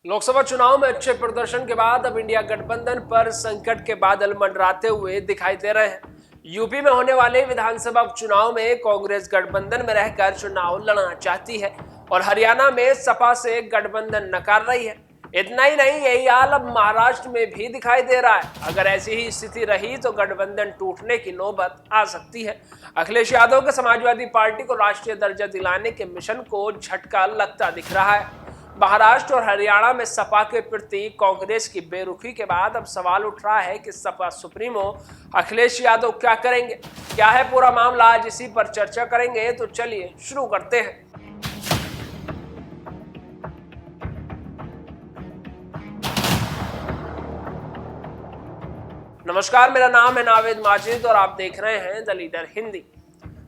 लोकसभा चुनाव में अच्छे प्रदर्शन के बाद अब इंडिया गठबंधन पर संकट के बादल मंडराते हुए दिखाई दे रहे हैं। यूपी में होने वाले विधानसभा उपचुनाव में कांग्रेस गठबंधन में रहकर चुनाव लड़ना चाहती है और हरियाणा में सपा से गठबंधन नकार रही है। इतना ही नहीं, यही हाल अब महाराष्ट्र में भी दिखाई दे रहा है। अगर ऐसी ही स्थिति रही तो गठबंधन टूटने की नौबत आ सकती है। अखिलेश यादव के समाजवादी पार्टी को राष्ट्रीय दर्जा दिलाने के मिशन को झटका लगता दिख रहा है। महाराष्ट्र और हरियाणा में सपा के प्रति कांग्रेस की बेरुखी के बाद अब सवाल उठ रहा है कि सपा सुप्रीमो अखिलेश यादव क्या करेंगे। क्या है पूरा मामला, आज इसी पर चर्चा करेंगे। तो चलिए शुरू करते हैं। नमस्कार, मेरा नाम है नावेद माजिद और आप देख रहे हैं द लीडर हिंदी।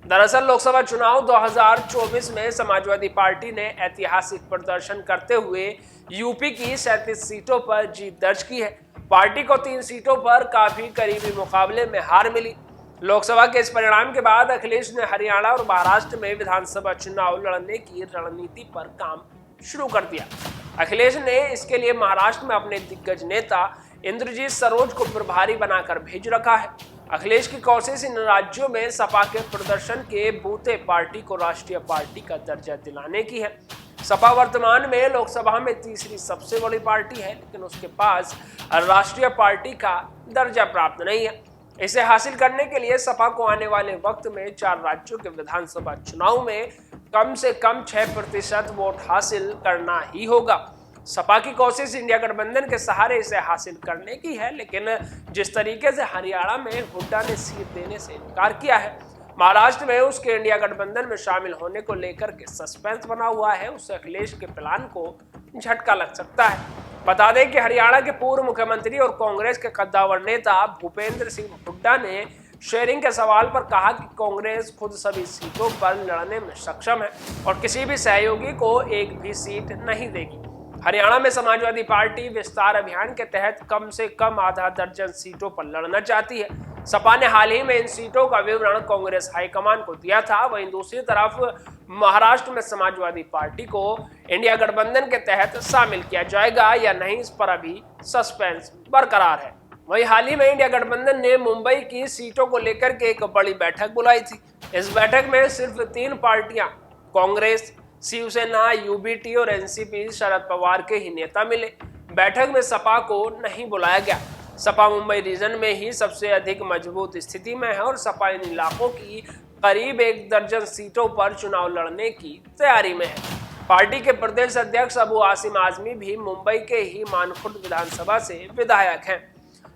दरअसल लोकसभा चुनाव 2024 में समाजवादी पार्टी ने ऐतिहासिक प्रदर्शन करते हुए यूपी की 37 सीटों पर जीत दर्ज की है। पार्टी को 3 सीटों पर काफी करीबी मुकाबले में हार मिली। लोकसभा के इस परिणाम के बाद अखिलेश ने हरियाणा और महाराष्ट्र में विधानसभा चुनाव लड़ने की रणनीति पर काम शुरू कर दिया। अखिलेश ने इसके लिए महाराष्ट्र में अपने दिग्गज नेता इंद्रजीत सरोज को प्रभारी बनाकर भेज रखा है। अखिलेश की कोशिश इन राज्यों में सपा के प्रदर्शन के बूते पार्टी को राष्ट्रीय पार्टी का दर्जा दिलाने की है। सपा वर्तमान में लोकसभा में तीसरी सबसे बड़ी पार्टी है, लेकिन उसके पास राष्ट्रीय पार्टी का दर्जा प्राप्त नहीं है। इसे हासिल करने के लिए सपा को आने वाले वक्त में 4 राज्यों के विधानसभा चुनाव में कम से कम 6% वोट हासिल करना ही होगा। सपा की कोशिश इंडिया गठबंधन के सहारे इसे हासिल करने की है, लेकिन जिस तरीके से हरियाणा में हुड्डा ने सीट देने से इनकार किया है, महाराष्ट्र में उसके इंडिया गठबंधन में शामिल होने को लेकर के सस्पेंस बना हुआ है, उससे अखिलेश के प्लान को झटका लग सकता है। बता दें कि हरियाणा के पूर्व मुख्यमंत्री और कांग्रेस के कद्दावर नेता भूपेंद्र सिंह हुड्डा ने शेयरिंग के सवाल पर कहा कि कांग्रेस खुद सभी सीटों पर लड़ने में सक्षम है और किसी भी सहयोगी को एक भी सीट नहीं देगी। हरियाणा में समाजवादी पार्टी विस्तार अभियान के तहत कम से कम आधा दर्जन सीटों पर लड़ना चाहती है। सपा ने हाल ही में इन सीटों का विवरण कांग्रेस हाईकमान को दिया था। वहीं दूसरी तरफ महाराष्ट्र में समाजवादी पार्टी को इंडिया गठबंधन के तहत शामिल किया जाएगा या नहीं, इस पर अभी सस्पेंस बरकरार है। वहीं हाल ही में इंडिया गठबंधन ने मुंबई की सीटों को लेकर के एक बड़ी बैठक बुलाई थी। इस बैठक में सिर्फ 3 पार्टियां कांग्रेस, शिवसेना, यूबीटी और एनसीपी शरद पवार के ही नेता मिले। बैठक में सपा को नहीं बुलाया गया। सपा मुंबई रीजन में ही सबसे अधिक मजबूत स्थिति में है और सपा इन इलाकों की करीब 1 दर्जन सीटों पर चुनाव लड़ने की तैयारी में है। पार्टी के प्रदेश अध्यक्ष अबू आसिम आजमी भी मुंबई के ही मानखुर्द विधानसभा से विधायक हैं।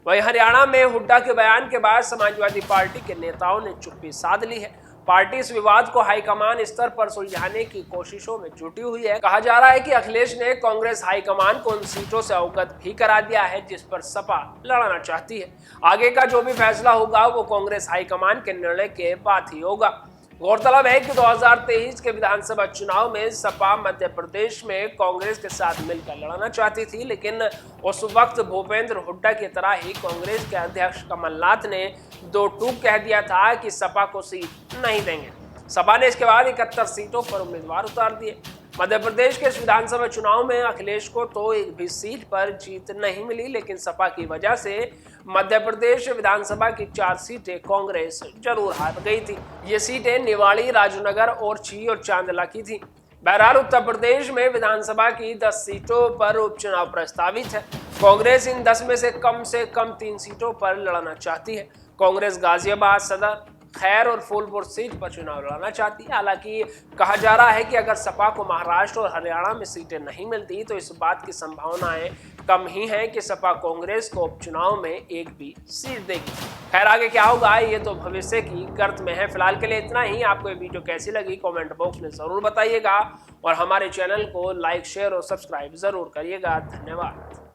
वहीं हरियाणा में हुड्डा के बयान के बाद समाजवादी पार्टी के नेताओं ने चुप्पी साध ली है। पार्टी इस विवाद को हाईकमान स्तर पर सुलझाने की कोशिशों में जुटी हुई है। कहा जा रहा है कि अखिलेश ने कांग्रेस हाईकमान को उन सीटों से अवगत भी करा दिया है जिस पर सपा लड़ना चाहती है। आगे का जो भी फैसला होगा वो कांग्रेस हाईकमान के निर्णय के बाद ही होगा। गौरतलब है कि 2023 के विधानसभा चुनाव में सपा मध्य प्रदेश में कांग्रेस के साथ मिलकर लड़ना चाहती थी, लेकिन उस वक्त भूपेंद्र हुड्डा की तरह ही कांग्रेस के अध्यक्ष कमलनाथ ने 2 टूक कह दिया था कि सपा को सीट नहीं देंगे। सपा ने इसके बाद 71 सीटों पर उम्मीदवार उतार दिए। मध्य प्रदेश के इस विधानसभा चुनाव में अखिलेश को तो एक भी सीट पर जीत नहीं मिली, लेकिन सपा की वजह से मध्य प्रदेश विधानसभा की 4 सीटें कांग्रेस जरूर हार गई थी। ये सीटें निवाड़ी, राजनगर, ओरछी और चांदला की थी। बहरहाल उत्तर प्रदेश में विधानसभा की 10 सीटों पर उपचुनाव प्रस्तावित है। कांग्रेस इन 10 में से कम 3 सीटों पर लड़ना चाहती है। कांग्रेस गाजियाबाद, सदर, खैर और फूलपुर सीट पर चुनाव लड़ना चाहती है। हालांकि कहा जा रहा है कि अगर सपा को महाराष्ट्र और हरियाणा में सीटें नहीं मिलती तो इस बात की संभावनाएं कम ही हैं कि सपा कांग्रेस को उपचुनाव में एक भी सीट देगी। खैर आगे क्या होगा ये तो भविष्य की गर्त में है। फिलहाल के लिए इतना ही। आपको ये वीडियो कैसी लगी कमेंट बॉक्स में जरूर बताइएगा और हमारे चैनल को लाइक, शेयर और सब्सक्राइब जरूर करिएगा। धन्यवाद।